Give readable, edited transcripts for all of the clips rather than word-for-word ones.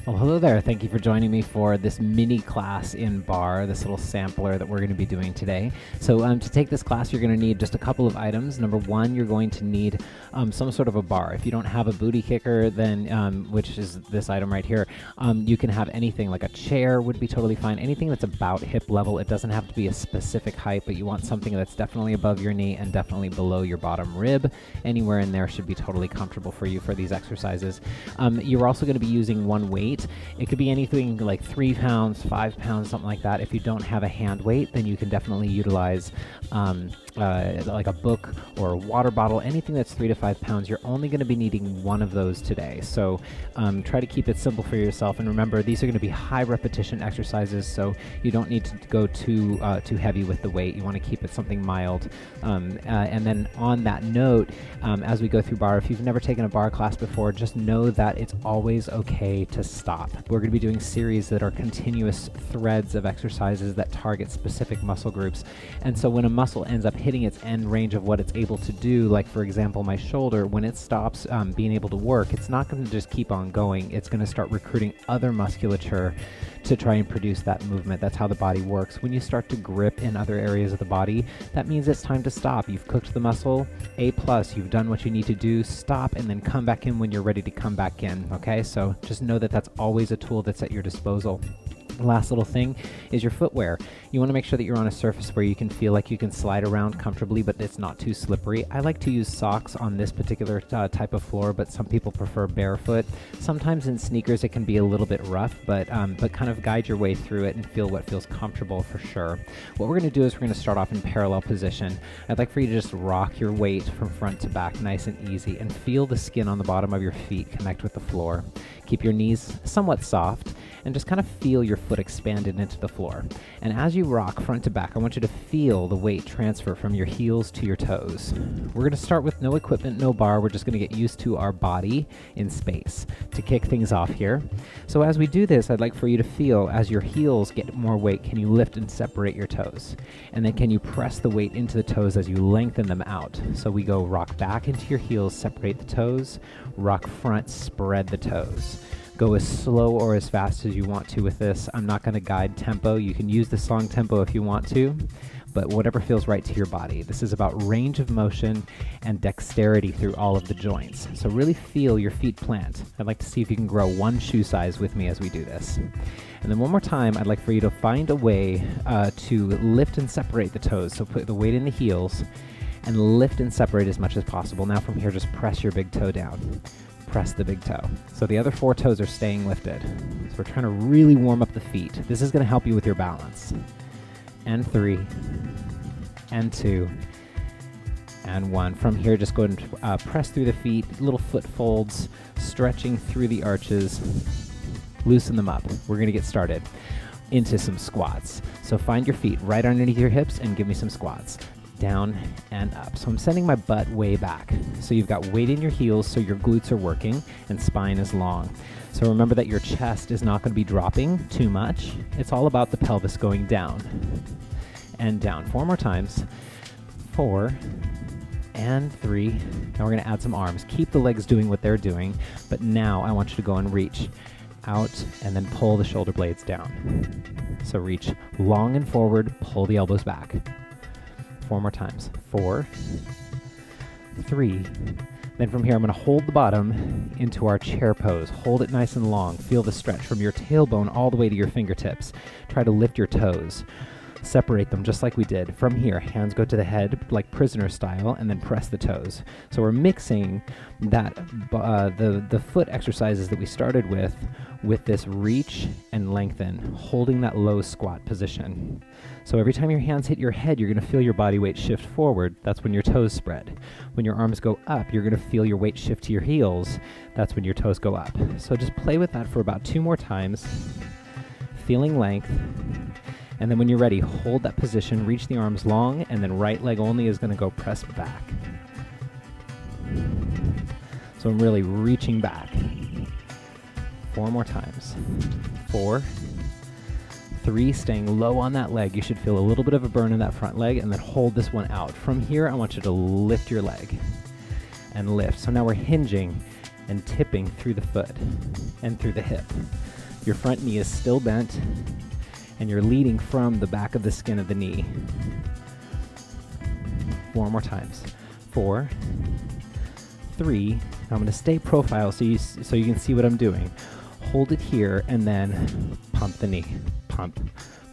Well, hello there. Thank you for joining me for this mini class in Barre, this little sampler that we're going to be doing today. So to take this class, you're going to need just a couple of items. Number one, you're going to need some sort of a bar. If you don't have a booty kicker, then which is this item right here, you can have anything like a chair would be totally fine. Anything that's about hip level. It doesn't have to be a specific height, but you want something that's definitely above your knee and definitely below your bottom rib. Anywhere in there should be totally comfortable for you for these exercises. You're also going to be using one weight. It could be anything like 3 pounds, 5 pounds, something like that. If you don't have a hand weight, then you can definitely utilize like a book or a water bottle, anything that's 3 to 5 pounds. You're only going to be needing one of those today. So try to keep it simple for yourself. And remember, these are going to be high repetition exercises, so you don't need to go too heavy with the weight. You want to keep it something mild. And then on that note, as we go through Barre, if you've never taken a Barre class before, just know that it's always okay to stop. We're going to be doing series that are continuous threads of exercises that target specific muscle groups. And so when a muscle ends up hitting its end range of what it's able to do, like for example my shoulder, when it stops being able to work, it's not going to just keep on going. It's going to start recruiting other musculature to try and produce that movement. That's how the body works. When you start to grip in other areas of the body, that means it's time to stop. You've cooked the muscle, A+, you've done what you need to do, stop, and then come back in when you're ready to come back in, okay? So just know that that's always a tool that's at your disposal. Last little thing is your footwear. You want to make sure that you're on a surface where you can feel like you can slide around comfortably, but it's not too slippery. I like to use socks on this particular type of floor, but some people prefer barefoot. Sometimes in sneakers it can be a little bit rough, but kind of guide your way through it and feel what feels comfortable for sure. What we're going to do is we're going to start off in parallel position. I'd like for you to just rock your weight from front to back nice and easy and feel the skin on the bottom of your feet connect with the floor. Keep your knees somewhat soft and just kind of feel your foot expanded into the floor. And as you rock front to back, I want you to feel the weight transfer from your heels to your toes. We're going to start with no equipment, no bar. We're just going to get used to our body in space to kick things off here. So as we do this, I'd like for you to feel as your heels get more weight, can you lift and separate your toes? And then can you press the weight into the toes as you lengthen them out? So we go rock back into your heels, separate the toes, rock front, spread the toes. Go as slow or as fast as you want to with this. I'm not going to guide tempo. You can use the song tempo if you want to, but whatever feels right to your body. This is about range of motion and dexterity through all of the joints. So really feel your feet plant. I'd like to see if you can grow one shoe size with me as we do this. And then one more time, I'd like for you to find a way to lift and separate the toes. So put the weight in the heels and lift and separate as much as possible. Now from here, just press your big toe down. Press the big toe. So the other 4 toes are staying lifted. So we're trying to really warm up the feet. This is going to help you with your balance. And 3, and 2, and 1. From here, just go ahead and press through the feet, little foot folds, stretching through the arches. Loosen them up. We're going to get started into some squats. So find your feet right underneath your hips and give me some squats. Down and up. So I'm sending my butt way back. So you've got weight in your heels, so your glutes are working and spine is long. So remember that your chest is not going to be dropping too much. It's all about the pelvis going down and down. 4 more times. 4 and 3. Now we're going to add some arms. Keep the legs doing what they're doing, but now I want you to go and reach out and then pull the shoulder blades down. So reach long and forward, pull the elbows back. 4 more times. 4, 3. Then from here, I'm going to hold the bottom into our chair pose. Hold it nice and long. Feel the stretch from your tailbone all the way to your fingertips. Try to lift your toes. Separate them just like we did. From here, hands go to the head like prisoner style, and then press the toes. So we're mixing that the foot exercises that we started with this reach and lengthen, holding that low squat position. So every time your hands hit your head, you're going to feel your body weight shift forward. That's when your toes spread. When your arms go up, you're going to feel your weight shift to your heels. That's when your toes go up. So just play with that for about 2 more times, feeling length. And then when you're ready, hold that position, reach the arms long, and then right leg only is going to go press back. So I'm really reaching back. 4 more times. 4, 3, staying low on that leg. You should feel a little bit of a burn in that front leg, and then hold this one out. From here, I want you to lift your leg and lift. So now we're hinging and tipping through the foot and through the hip. Your front knee is still bent, and you're leading from the back of the skin of the knee. 4 more times. 4, 3. I'm going to stay profile so you can see what I'm doing. Hold it here and then pump the knee. Pump,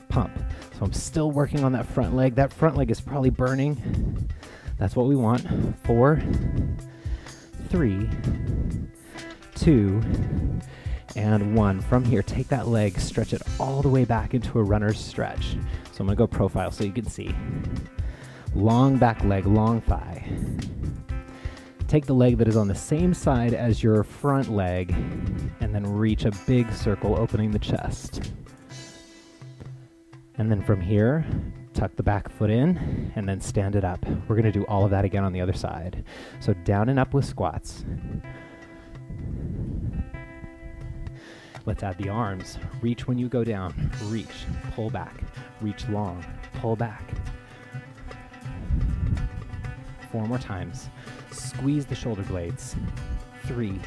pump. So I'm still working on that front leg. That front leg is probably burning. That's what we want. 4, 3, 2, and 1. From here, take that leg, stretch it all the way back into a runner's stretch. So I'm going to go profile so you can see. Long back leg, long thigh. Take the leg that is on the same side as your front leg and then reach a big circle, opening the chest. And then from here, tuck the back foot in and then stand it up. We're going to do all of that again on the other side. So down and up with squats. Let's add the arms. Reach when you go down. Reach, pull back. Reach long, pull back. 4 more times. Squeeze the shoulder blades. 3,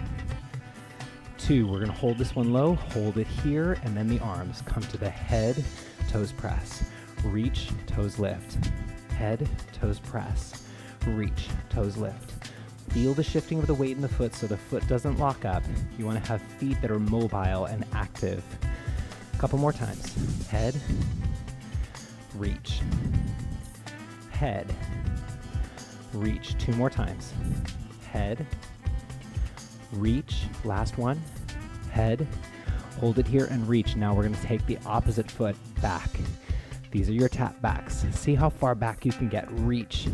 2. We're going to hold this one low. Hold it here, and then the arms. Come to the head, toes press. Reach, toes lift. Head, toes press. Reach, toes lift. Feel the shifting of the weight in the foot so the foot doesn't lock up. You want to have feet that are mobile and active. A couple more times. Head, reach. Head, reach. 2 more times. Head, reach. Last one. Head, hold it here and reach. Now we're going to take the opposite foot back. These are your tap backs. See how far back you can get. Reach.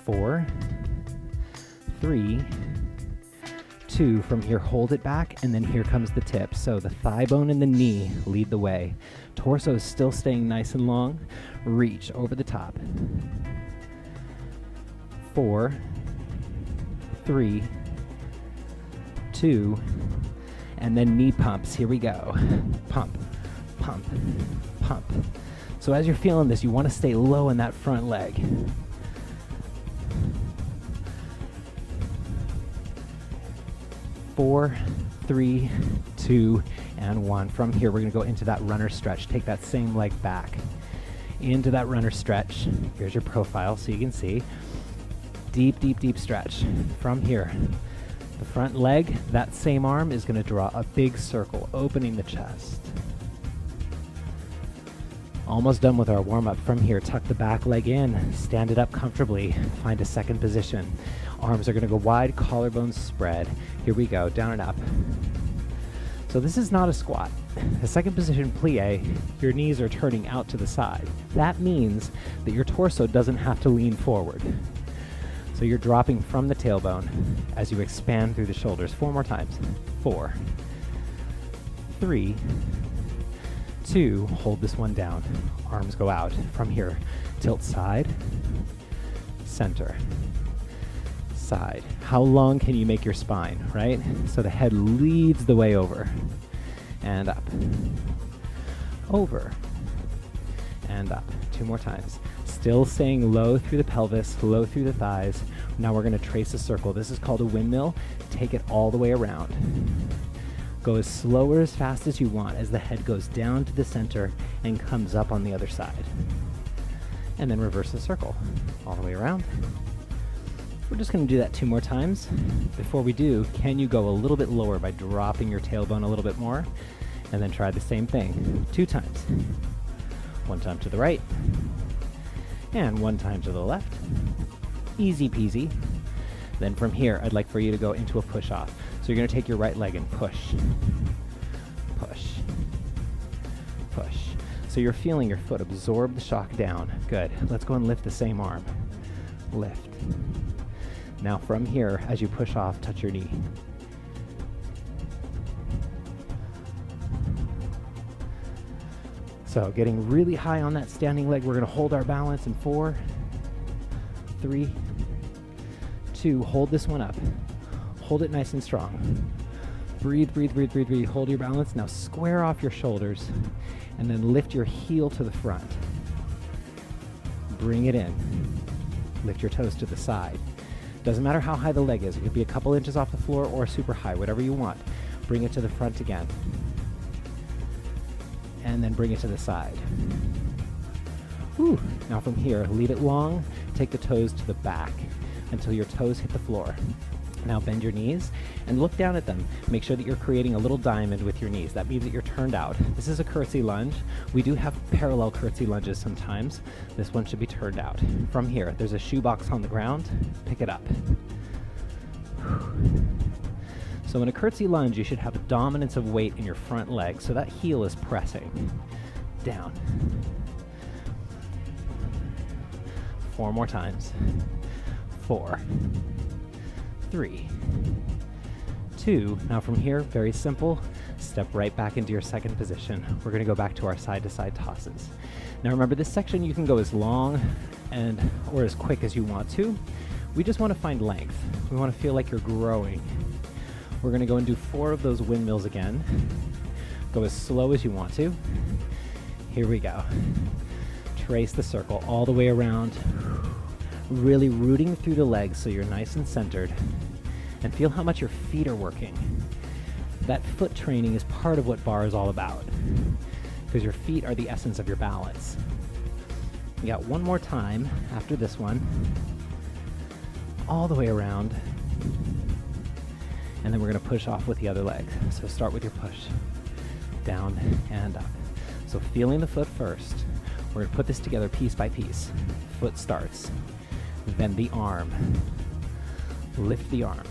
4, 3, 2. From here, hold it back, and then here comes the tip. So the thigh bone and the knee lead the way. Torso is still staying nice and long. Reach over the top. 4, 3, 2, and then knee pumps. Here we go. Pump, pump, pump. So as you're feeling this, you want to stay low in that front leg. 4, 3, 2, and 1. From here, we're going to go into that runner stretch. Take that same leg back into that runner stretch. Here's your profile so you can see. Deep, deep, deep stretch. From here, the front leg, that same arm is going to draw a big circle, opening the chest. Almost done with our warm-up. From here, tuck the back leg in, stand it up comfortably, find a second position. Arms are going to go wide, collarbones spread. Here we go, down and up. So this is not a squat. The second position, plie, your knees are turning out to the side. That means that your torso doesn't have to lean forward. So you're dropping from the tailbone as you expand through the shoulders. 4 more times. 4, 3, 2, hold this one down. Arms go out. From here, tilt side, center, side. How long can you make your spine, right? So the head leads the way over and up, over and up. 2 more times. Still staying low through the pelvis, low through the thighs. Now we're going to trace a circle. This is called a windmill. Take it all the way around. Go as slow or as fast as you want as the head goes down to the center and comes up on the other side. And then reverse the circle all the way around. We're just going to do that 2 more times. Before we do, can you go a little bit lower by dropping your tailbone a little bit more? And then try the same thing 2 times. 1 time to the right, and 1 time to the left. Easy peasy. Then from here, I'd like for you to go into a push-off. So you're going to take your right leg and push, push, push. So you're feeling your foot absorb the shock down. Good. Let's go and lift the same arm. Lift. Now from here, as you push off, touch your knee. So getting really high on that standing leg, we're going to hold our balance in 4, 3, 2. Hold this one up. Hold it nice and strong. Breathe, breathe, breathe, breathe, breathe. Hold your balance. Now square off your shoulders and then lift your heel to the front. Bring it in. Lift your toes to the side. Doesn't matter how high the leg is. It could be a couple inches off the floor or super high, whatever you want. Bring it to the front again. And then bring it to the side. Whew. Now from here, leave it long, take the toes to the back until your toes hit the floor. Now bend your knees and look down at them. Make sure that you're creating a little diamond with your knees. That means that you're turned out. This is a curtsy lunge. We do have parallel curtsy lunges sometimes. This one should be turned out. From here, there's a shoebox on the ground. Pick it up. So in a curtsy lunge, you should have a dominance of weight in your front leg, so that heel is pressing down. 4 more times. 4, 3, 2. Now from here, very simple, step right back into your second position. We're going to go back to our side-to-side tosses. Now remember, this section you can go as long or as quick as you want to. We just want to find length. We want to feel like you're growing. We're going to go and do 4 of those windmills again. Go as slow as you want to. Here we go. Trace the circle all the way around, really rooting through the legs so you're nice and centered. And feel how much your feet are working. That foot training is part of what barre is all about, because your feet are the essence of your balance. You got 1 more time after this one, all the way around, and then we're going to push off with the other leg. So start with your push, down and up. So feeling the foot first. We're going to put this together piece by piece. Foot starts, then the arm. Lift the arm.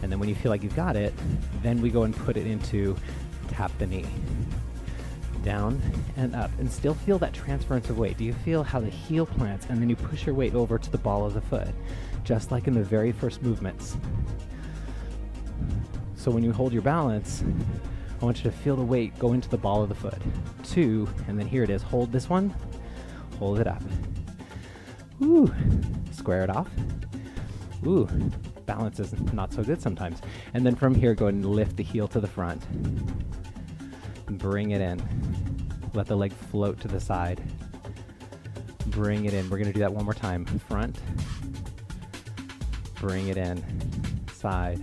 And then when you feel like you've got it, then we go and put it into tap the knee. Down and up. And still feel that transference of weight. Do you feel how the heel plants and then you push your weight over to the ball of the foot? Just like in the very first movements. So when you hold your balance, I want you to feel the weight go into the ball of the foot. 2, and then here it is. Hold this one. Hold it up. Ooh. Square it off. Ooh, balance is not so good sometimes. And then from here, go and lift the heel to the front. Bring it in. Let the leg float to the side. Bring it in. We're going to do that 1 more time. Front. Bring it in. Side.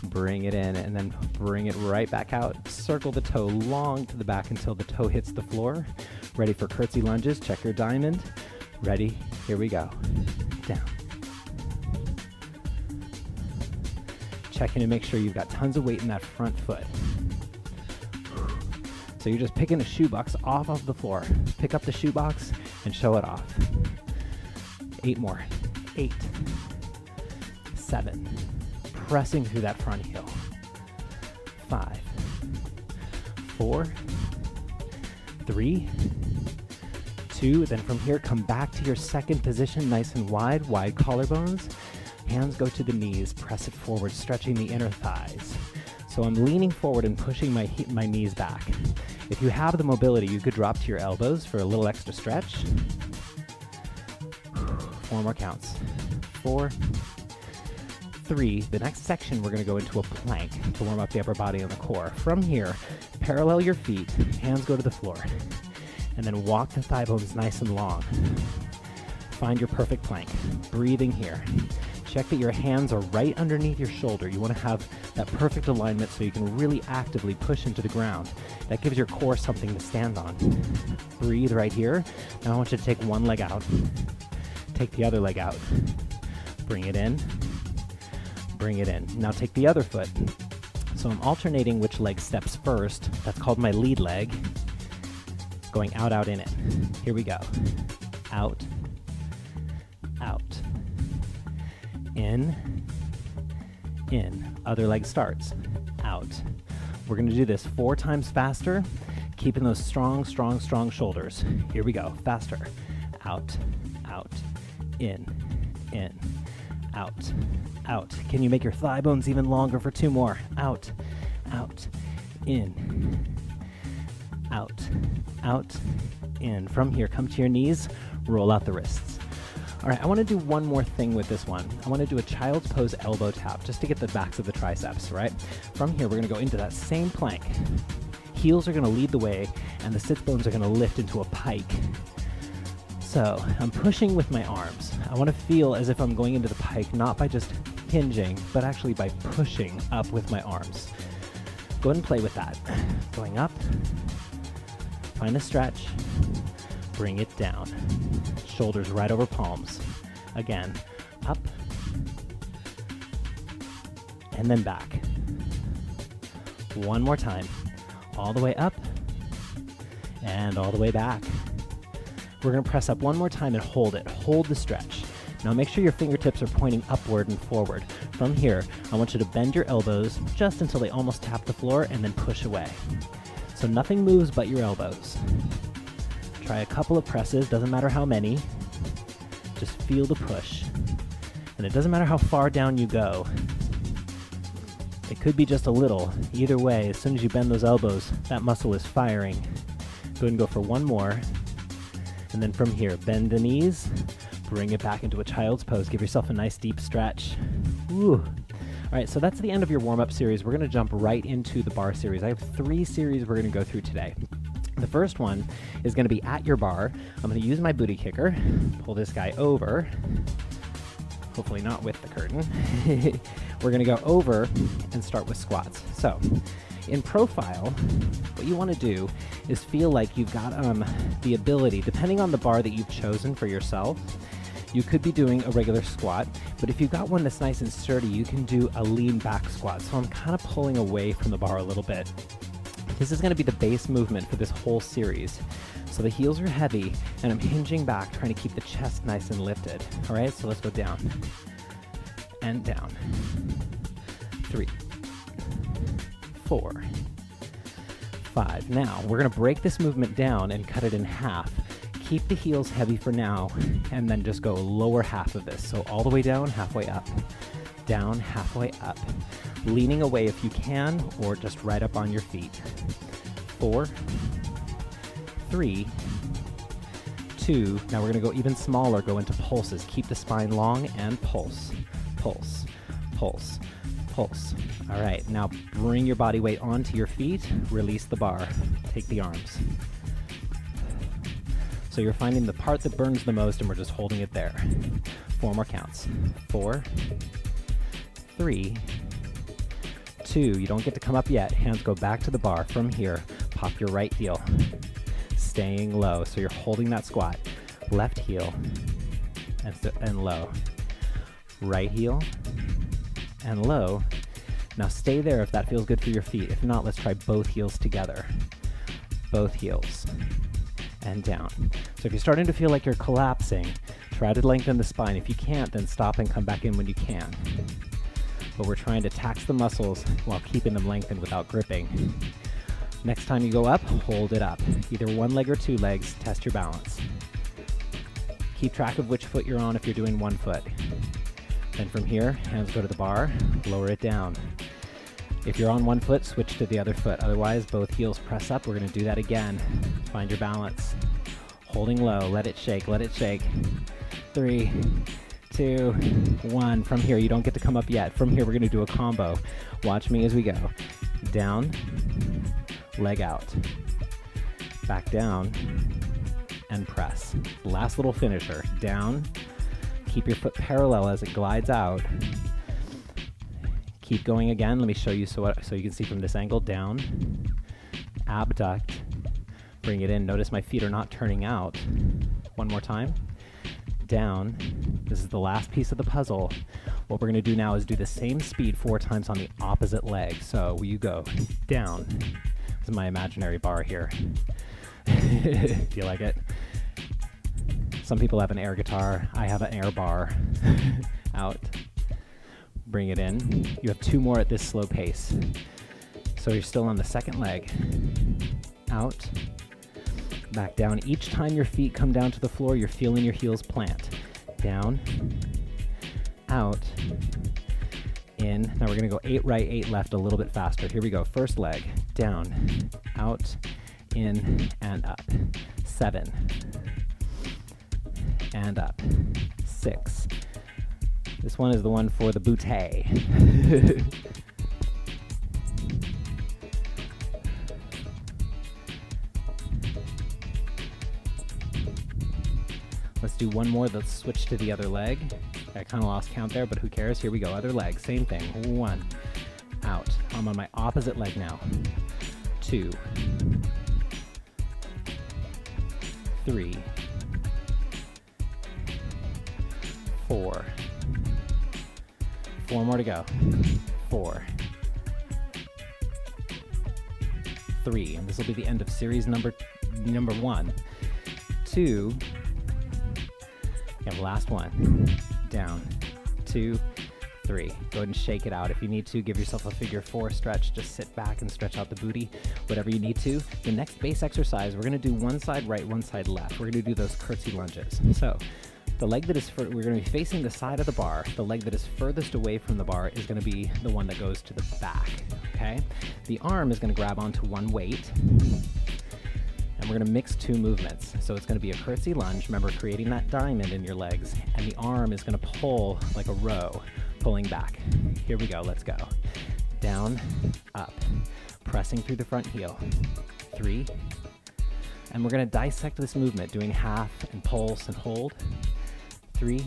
Bring it in, and then bring it right back out. Circle the toe long to the back until the toe hits the floor. Ready for curtsy lunges. Check your diamond. Ready? Here we go. Down. Check in and make sure you've got tons of weight in that front foot. So you're just picking a shoebox off of the floor. Pick up the shoebox and show it off. 8 more. 8, 7. Pressing through that front heel. 5, 4, 3, 2. Then from here, come back to your second position, nice and wide collarbones. Hands go to the knees, press it forward, stretching the inner thighs. So I'm leaning forward and pushing my knees back. If you have the mobility, you could drop to your elbows for a little extra stretch. 4 more counts. 4, 3. The next section, we're going to go into a plank to warm up the upper body and the core. From here, parallel your feet, hands go to the floor, and then walk the thigh bones nice and long. Find your perfect plank. Breathing here. Check that your hands are right underneath your shoulder. You want to have that perfect alignment so you can really actively push into the ground. That gives your core something to stand on. Breathe right here. Now I want you to take one leg out. Take the other leg out. Bring it in. Bring it in. Now take the other foot. So I'm alternating which leg steps first. That's called my lead leg. Going out, out, in it. Here we go. Out, out. In. Other leg starts. Out. We're going to do this 4 times faster, keeping those strong, strong, strong shoulders. Here we go. Faster. Out, out, in, out, out. Can you make your thigh bones even longer for 2 more? Out, out, in, out, out, in. From here, come to your knees, roll out the wrists. All right, I want to do one more thing with this one. I want to do a child's pose elbow tap just to get the backs of the triceps, right? From here, we're going to go into that same plank. Heels are going to lead the way, and the sit bones are going to lift into a pike. So I'm pushing with my arms. I want to feel as if I'm going into the pike, not by just hinging, but actually by pushing up with my arms. Go ahead and play with that. Going up, find a stretch, bring it down. Shoulders right over palms. Again, up, and then back. One more time. All the way up, and all the way back. We're going to press up one more time and hold it. Hold the stretch. Now make sure your fingertips are pointing upward and forward. From here, I want you to bend your elbows just until they almost tap the floor and then push away. So nothing moves but your elbows. Try a couple of presses, doesn't matter how many. Just feel the push. And it doesn't matter how far down you go. It could be just a little. Either way, as soon as you bend those elbows, that muscle is firing. Go ahead and go for one more. And then from here, bend the knees, bring it back into a child's pose. Give yourself a nice deep stretch. Ooh. All right, so that's the end of your warm-up series. We're going to jump right into the bar series. I have 3 series we're going to go through today. The first one is going to be at your bar. I'm going to use my booty kicker, pull this guy over, hopefully not with the curtain. We're going to go over and start with squats. So in profile, what you want to do is feel like you've got the ability, depending on the bar that you've chosen for yourself, you could be doing a regular squat, but if you've got one that's nice and sturdy, you can do a lean back squat. So I'm kind of pulling away from the bar a little bit. This is going to be the base movement for this whole series. So the heels are heavy, and I'm hinging back, trying to keep the chest nice and lifted. All right, so let's go down and down. 3, 4, 5. Now, we're going to break this movement down and cut it in half. Keep the heels heavy for now, and then just go lower half of this. So all the way down, halfway up. Down, halfway up. Leaning away if you can, or just right up on your feet. 4, 3, 2. Now we're going to go even smaller, go into pulses. Keep the spine long and pulse, pulse, pulse, pulse. All right, now bring your body weight onto your feet, release the bar, take the arms. So you're finding the part that burns the most and we're just holding it there. 4 more counts. 4, 3, 2. You don't get to come up yet. Hands go back to the bar. From here, pop your right heel. Staying low, so you're holding that squat. Left heel and low. Right heel and low. Now stay there if that feels good for your feet. If not, let's try both heels together. Both heels and down. So if you're starting to feel like you're collapsing, try to lengthen the spine. If you can't, then stop and come back in when you can. But we're trying to tax the muscles while keeping them lengthened without gripping. Next time you go up, hold it up. Either one leg or 2 legs, test your balance. Keep track of which foot you're on if you're doing one foot. Then from here, hands go to the bar, lower it down. If you're on one foot, switch to the other foot. Otherwise, both heels press up. We're going to do that again. Find your balance. Holding low, let it shake, let it shake. 3, 2, 1. From here, you don't get to come up yet. From here, we're going to do a combo. Watch me as we go. Down, leg out, back down, and press. Last little finisher. Down, keep your foot parallel as it glides out. Keep going again. Let me show you so you can see from this angle. Down, abduct, bring it in. Notice my feet are not turning out. One more time. Down. This is the last piece of the puzzle. What we're going to do now is do the same speed 4 times on the opposite leg. So you go down. This is my imaginary bar here. Do you like it? Some people have an air guitar. I have an air bar. Out. Bring it in. You have 2 more at this slow pace. So you're still on the second leg. Out. Back down. Each time your feet come down to the floor, you're feeling your heels plant. Down. Out. In. Now we're going to go 8 right, 8 left a little bit faster. Here we go. First leg. Down. Out. In. And up. 7. And up. 6. This one is the one for the bootay. Let's do one more. Let's switch to the other leg. I kind of lost count there, but who cares? Here we go. Other leg, same thing. 1, out. I'm on my opposite leg now. 2, 3, 4. 4 more to go. 4, 3, and this will be the end of series number 1. 2, and last one. Down. 2, 3. Go ahead and shake it out. If you need to, give yourself a figure 4 stretch. Just sit back and stretch out the booty, whatever you need to. The next base exercise, we're going to do one side right, one side left. We're going to do those curtsy lunges. So the leg that is, we're going to be facing the side of the bar. The leg that is furthest away from the bar is going to be the one that goes to the back, okay? The arm is going to grab onto one weight, and we're going to mix 2 movements. So it's going to be a curtsy lunge, remember creating that diamond in your legs, and the arm is going to pull like a row, pulling back. Here we go, let's go. Down, up, pressing through the front heel. 3, and we're going to dissect this movement, doing half and pulse and hold. 3,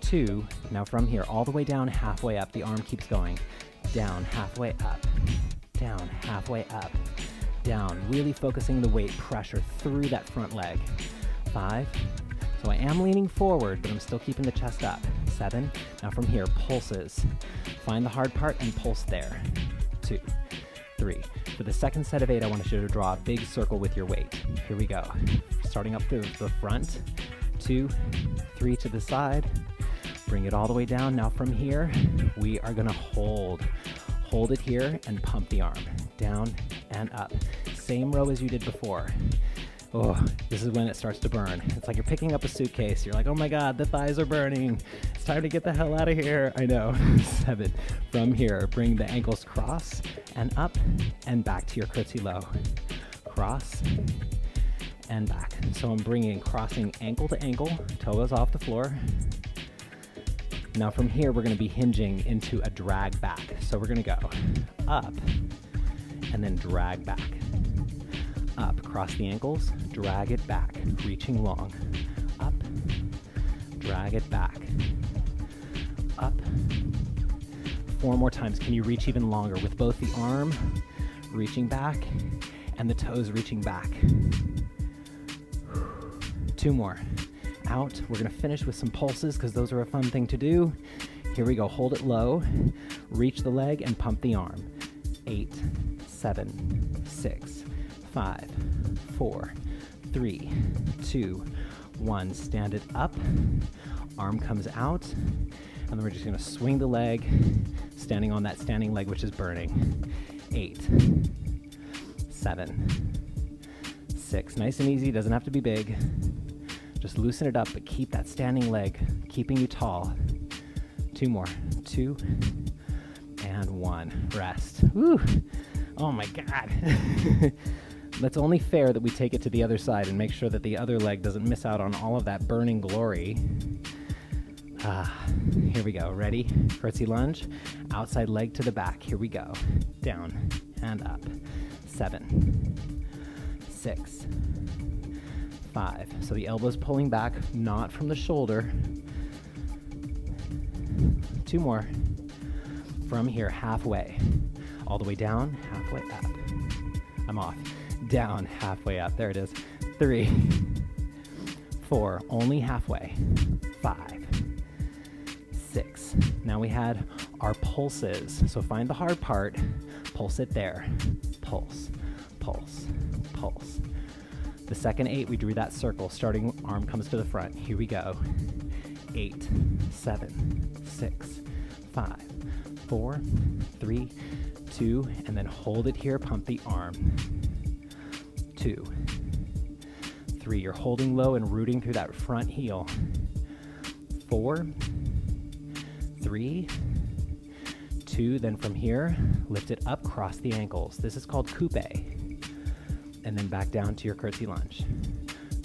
2, now from here, all the way down, halfway up, the arm keeps going. Down, halfway up, down, halfway up, down, really focusing the weight pressure through that front leg. 5, so I am leaning forward, but I'm still keeping the chest up. 7, now from here, pulses. Find the hard part and pulse there. 2, 3. For the second set of 8, I want you to draw a big circle with your weight. Here we go. Starting up to the front. 2, 3 to the side. Bring it all the way down. Now from here, we are gonna hold. Hold it here and pump the arm. Down and up. Same row as you did before. Oh, this is when it starts to burn. It's like you're picking up a suitcase. You're like, oh my God, the thighs are burning. It's time to get the hell out of here. I know. 7. From here, bring the ankles cross and up and back to your curtsy low. Cross and back. So I'm crossing ankle to ankle, toes off the floor. Now from here, we're gonna be hinging into a drag back. So we're gonna go up and then drag back. Up, cross the ankles, drag it back, reaching long. Up, drag it back. Up. 4 more times. Can you reach even longer with both the arm reaching back and the toes reaching back? 2 more. Out. We're going to finish with some pulses because those are a fun thing to do. Here we go. Hold it low, reach the leg, and pump the arm. 8, 7, 6, 5, 4, 3, 2, 1. Stand it up. Arm comes out. And then we're just going to swing the leg, standing on that standing leg, which is burning. 8, 7, 6. Nice and easy. Doesn't have to be big. Just loosen it up, but keep that standing leg, keeping you tall. 2 more. 2 and 1. Rest. Woo! Oh my God. That's only fair that we take it to the other side and make sure that the other leg doesn't miss out on all of that burning glory. Here we go. Ready? Curtsy lunge. Outside leg to the back. Here we go. Down and up. 7, 6, 5. So the elbow's pulling back, not from the shoulder. 2 more. From here, halfway. All the way down, halfway up. I'm off. Down, halfway up. There it is. 3, 4. Only halfway. 5, 6. Now we had our pulses. So find the hard part. Pulse it there. Pulse, pulse, pulse. The second 8, we drew that circle. Starting arm comes to the front. Here we go. 8, 7, 6, 5, 4, 3, 2, and then hold it here. Pump the arm. 2, 3. You're holding low and rooting through that front heel. 4, 3, 2. Then from here, lift it up, cross the ankles. This is called coupe. And then back down to your curtsy lunge.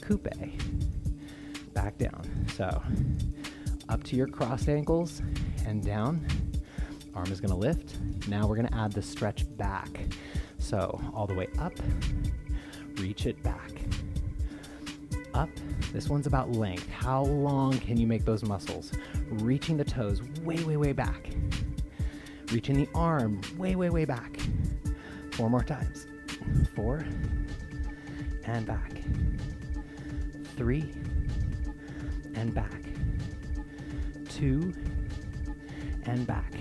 Coupe. Back down. So up to your crossed ankles and down. Arm is going to lift. Now we're going to add the stretch back. So all the way up, reach it back. up. This one's about length. How long can you make those muscles? Reaching the toes way, way, way back. Reaching the arm way, way, way back. 4 more times. 4 and back. 3 and back. 2 and back.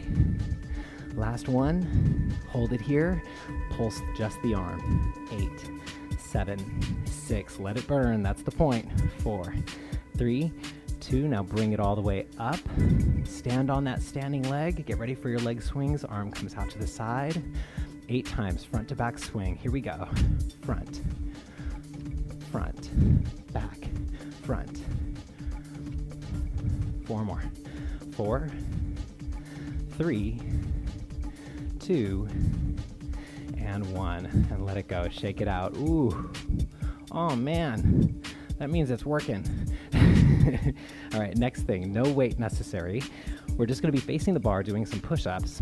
Last one. Hold it here. Pulse just the arm. 8, 7, 6. Let it burn. That's the point. 4, 3, 2. Now bring it all the way up. Stand on that standing leg. Get ready for your leg swings. Arm comes out to the side. 8 times. Front to back swing. Here we go. Front. Front. Back. Front. 4 more. 4, 3, 2, and 1. And let it go. Shake it out. Ooh. Oh, man. That means it's working. All right, next thing. No weight necessary. We're just going to be facing the bar doing some push-ups.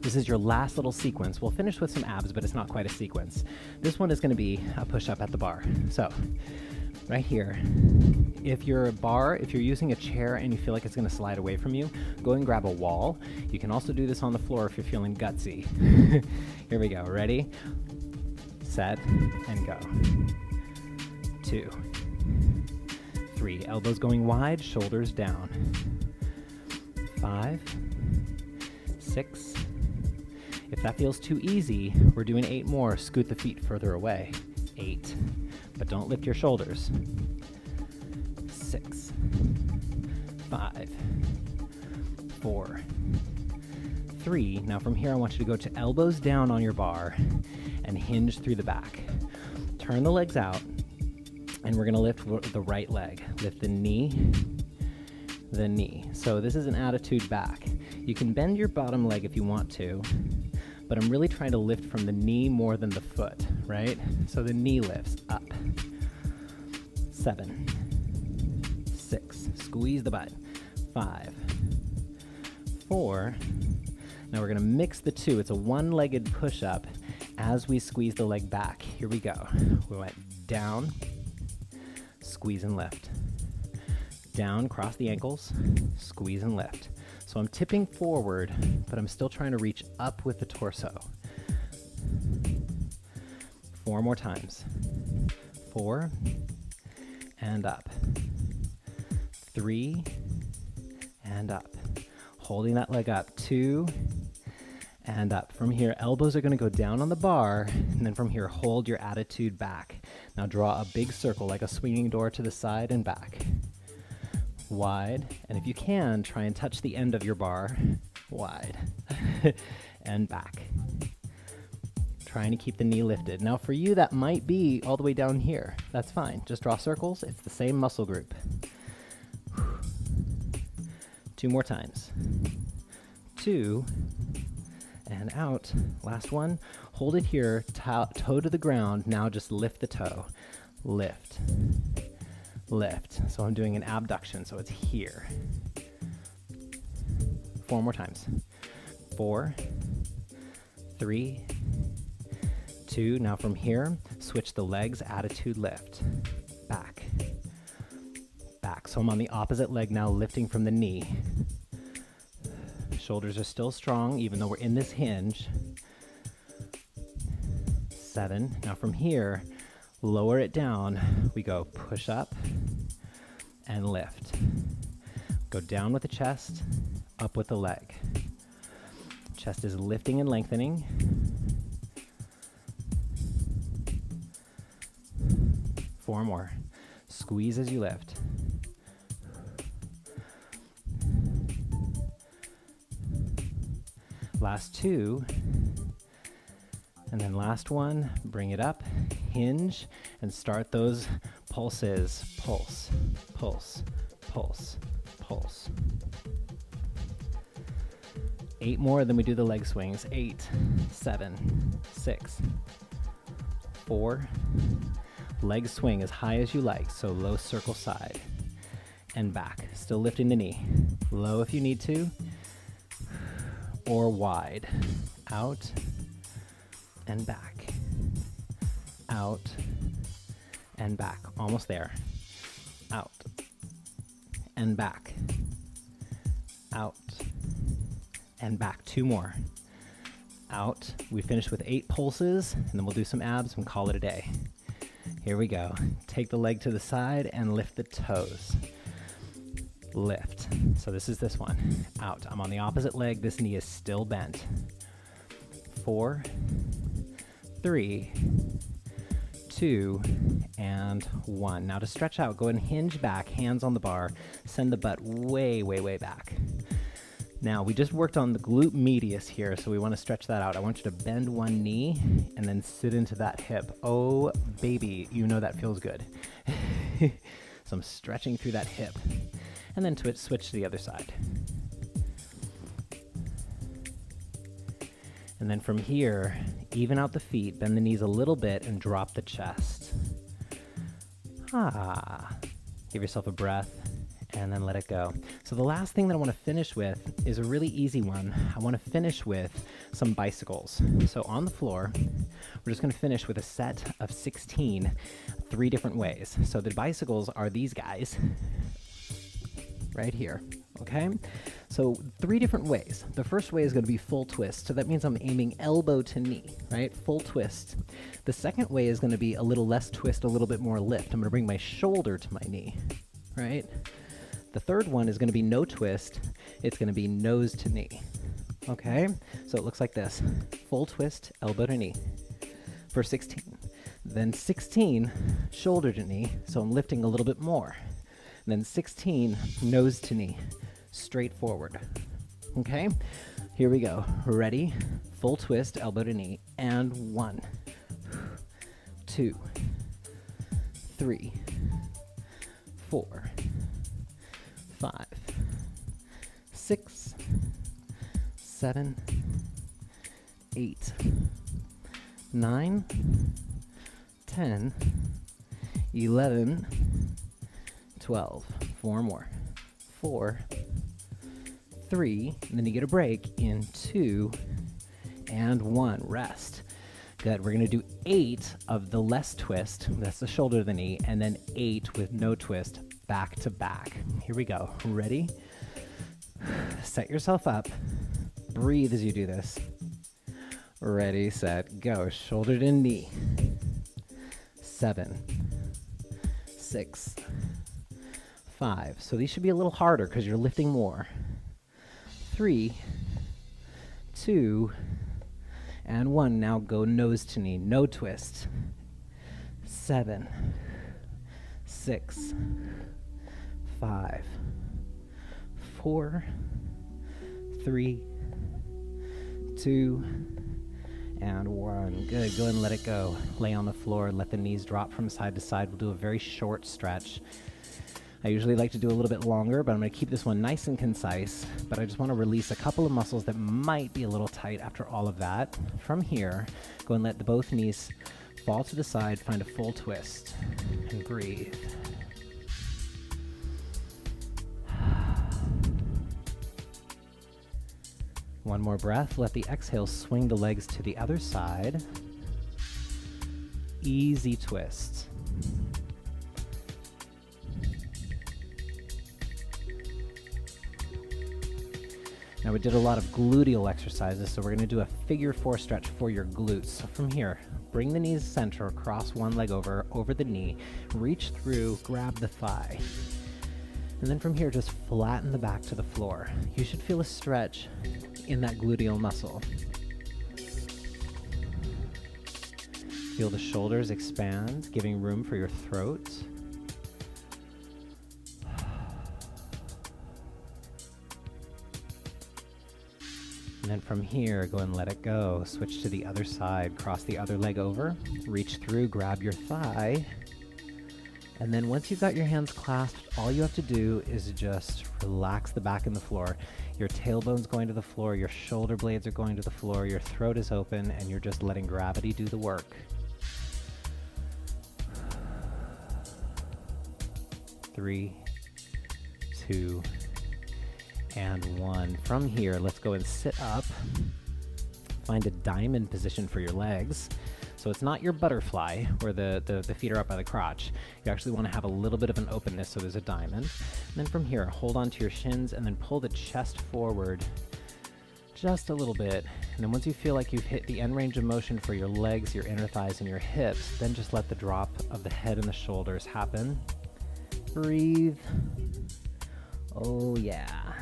This is your last little sequence. We'll finish with some abs, but it's not quite a sequence. This one is going to be a push-up at the bar. So, right here. If you're using a chair and you feel like it's going to slide away from you, go and grab a wall. You can also do this on the floor if you're feeling gutsy. Here we go. Ready? Set and go. 2, 3. Elbows going wide, shoulders down. 5, 6. If that feels too easy, we're doing 8 more. Scoot the feet further away. 8. But don't lift your shoulders. 6, 5, 4, 3. Now from here, I want you to go to elbows down on your bar and hinge through the back. Turn the legs out, and we're going to lift the right leg. Lift the knee. So this is an attitude back. You can bend your bottom leg if you want to, but I'm really trying to lift from the knee more than the foot, right? So the knee lifts up. 7, 6, squeeze the butt. 5, 4. Now we're going to mix the two. It's a one-legged push-up as we squeeze the leg back. Here we go. We went down, squeeze and lift. Down, cross the ankles, squeeze and lift. So I'm tipping forward, but I'm still trying to reach up with the torso. 4 more times. 4 and up. 3 and up. Holding that leg up. 2 and up. From here, elbows are going to go down on the bar, and then from here, hold your attitude back. Now draw a big circle like a swinging door to the side and back. Wide, and if you can, try and touch the end of your bar. Wide. And back. Trying to keep the knee lifted. Now for you, that might be all the way down here. That's fine. Just draw circles. It's the same muscle group. 2 more times. 2 and out. Last one. Hold it here, toe to the ground. Now just lift the toe. Lift. Lift. So I'm doing an abduction, so it's here. 4 more times. 4, 3, 2. Now from here, switch the legs, attitude lift. Back. Back. So I'm on the opposite leg now, lifting from the knee. Shoulders are still strong, even though we're in this hinge. 7. Now from here, lower it down. We go push up and lift. Go down with the chest, up with the leg. Chest is lifting and lengthening. 4 more. Squeeze as you lift. Last 2. And then last one, bring it up, hinge, and start those pulses. Pulse, pulse, pulse, pulse. 8 more, then we do the leg swings. 8, 7, 6, 4. Leg swing as high as you like, so low circle side. And back, still lifting the knee. Low if you need to, or wide. Out, and back. Out, and back. Almost there. Out and back. Out and back. 2 more. Out. We finish with 8 pulses, and then we'll do some abs and call it a day. Here we go. Take the leg to the side and lift the toes. Lift. So this is this one. Out. I'm on the opposite leg. This knee is still bent. 4, 3, 2, and 1. Now to stretch out, go and hinge back, hands on the bar, send the butt way, way, way back. Now we just worked on the glute medius here, so we want to stretch that out. I want you to bend one knee and then sit into that hip. Oh baby, you know that feels good. So I'm stretching through that hip, and then switch to the other side. And then from here, even out the feet, bend the knees a little bit and drop the chest. Give yourself a breath and then let it go. So the last thing that I want to finish with is a really easy one. I want to finish with some bicycles. So on the floor, we're just going to finish with a set of 16, 3 different ways. So the bicycles are these guys right here. Okay, so 3 different ways. The first way is going to be full twist. So that means I'm aiming elbow to knee, right? Full twist. The second way is going to be a little less twist, a little bit more lift. I'm going to bring my shoulder to my knee, right? The third one is going to be no twist. It's going to be nose to knee. Okay, so it looks like this. Full twist, elbow to knee for 16. Then 16, shoulder to knee. So I'm lifting a little bit more. And then 16, nose to knee. Straight forward. Okay, here we go. Ready? Full twist, elbow to knee. And 1, 2, 3, 4, 5, 6, 7, 8, 9, 10, 11, 12. 4 more. 4, 3, and then you get a break in 2 and 1. Rest. Good. We're going to do 8 of the less twist. That's the shoulder to the knee, and then 8 with no twist, back to back. Here we go. Ready? Set yourself up. Breathe as you do this. Ready, set, go. Shoulder to knee. 7, 6, 5. So these should be a little harder because you're lifting more. 3, 2, and 1. Now go nose to knee, no twist. 7, 6, 5, 4, 3, 2, and 1. Good. Go ahead and let it go. Lay on the floor. Let the knees drop from side to side. We'll do a very short stretch. I usually like to do a little bit longer, but I'm going to keep this one nice and concise. But I just want to release a couple of muscles that might be a little tight after all of that. From here, go and let both knees fall to the side. Find a full twist. And breathe. One more breath. Let the exhale swing the legs to the other side. Easy twist. Now we did a lot of gluteal exercises, so we're going to do a figure 4 stretch for your glutes. So from here, bring the knees center, cross one leg over the knee, reach through, grab the thigh. And then from here, just flatten the back to the floor. You should feel a stretch in that gluteal muscle. Feel the shoulders expand, giving room for your throat. And then from here, go and let it go. Switch to the other side, cross the other leg over, reach through, grab your thigh. And then once you've got your hands clasped, all you have to do is just relax the back in the floor. Your tailbone's going to the floor, your shoulder blades are going to the floor, your throat is open, and you're just letting gravity do the work. 3, 2, and 1. From here, let's go and sit up. Find a diamond position for your legs. So So it's not your butterfly where the feet are up by the crotch. You actually want to have a little bit of an openness, so there's a diamond. And then from here, hold on to your shins and then pull the chest forward just a little bit. And then once you feel like you've hit the end range of motion for your legs, your inner thighs, and your hips, then just let the drop of the head and the shoulders happen. Breathe. Oh yeah.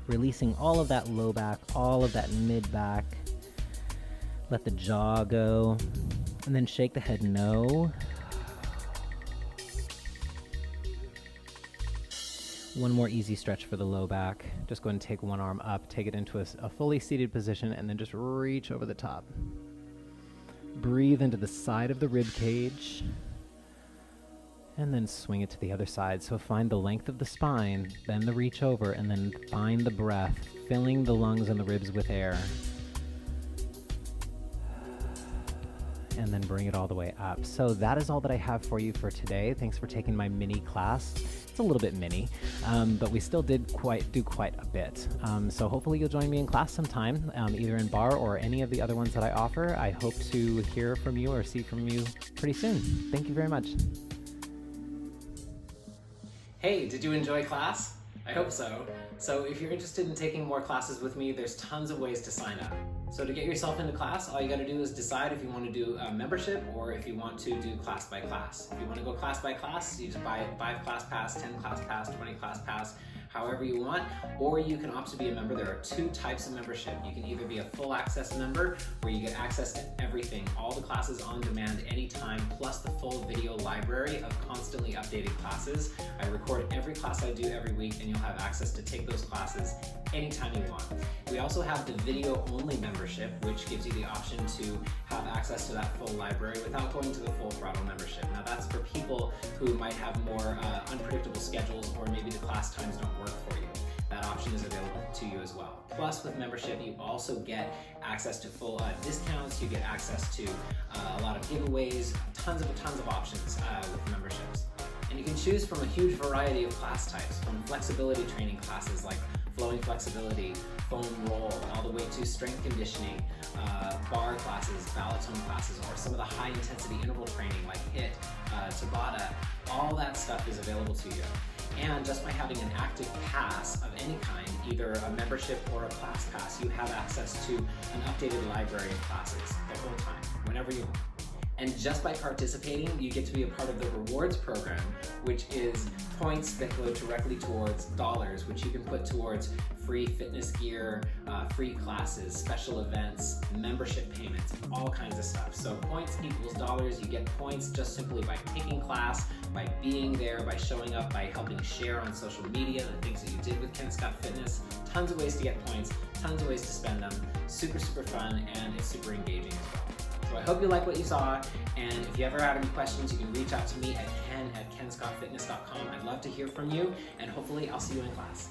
Releasing all of that low back, all of that mid back. Let the jaw go. And then shake the head no. One more easy stretch for the low back. Just go ahead and take one arm up, take it into a fully seated position, and then just reach over the top. Breathe into the side of the rib cage, and then swing it to the other side. So find the length of the spine, then the reach over, and then find the breath, filling the lungs and the ribs with air. And then bring it all the way up. So that is all that I have for you for today. Thanks for taking my mini class. It's a little bit mini, but we still did do quite a bit. So hopefully you'll join me in class sometime, either in Barre or any of the other ones that I offer. I hope to hear from you or see from you pretty soon. Thank you very much. Hey, did you enjoy class? I hope so. So if you're interested in taking more classes with me, there's tons of ways to sign up. So to get yourself into class, all you gotta do is decide if you want to do a membership or if you want to do class by class. If you want to go class by class, you just buy 5 class pass, 10 class pass, 20 class pass, however you want, or you can opt to be a member. There are 2 types of membership. You can either be a full access member where you get access to everything, all the classes on demand anytime, plus the full video library of constantly updated classes. I record every class I do every week and you'll have access to take those classes anytime you want. We also have the video only membership, which gives you the option to have access to that full library without going to the full throttle membership. Now that's for people who might have more unpredictable schedules, or maybe the class times don't work for you. That option is available to you as well. Plus with membership, you also get access to full discounts, you get access to a lot of giveaways, tons of options with memberships. And you can choose from a huge variety of class types, from flexibility training classes like flowing flexibility, foam roll, all the way to strength conditioning, bar classes, balaton classes, or some of the high intensity interval training like HIIT, Tabata. All that stuff is available to you. And just by having an active pass of any kind, either a membership or a class pass, you have access to an updated library of classes the whole time, whenever you want. And just by participating, you get to be a part of the rewards program, which is points that go directly towards dollars, which you can put towards free fitness gear, free classes, special events, membership payments, all kinds of stuff. So points equals dollars. You get points just simply by taking class, by being there, by showing up, by helping share on social media the things that you did with Ken Scott Fitness. Tons of ways to get points, tons of ways to spend them. Super fun, and it's super engaging as well. So I hope you like what you saw, and if you ever have any questions, you can reach out to me at ken@kenscottfitness.com. I'd love to hear from you, and hopefully I'll see you in class.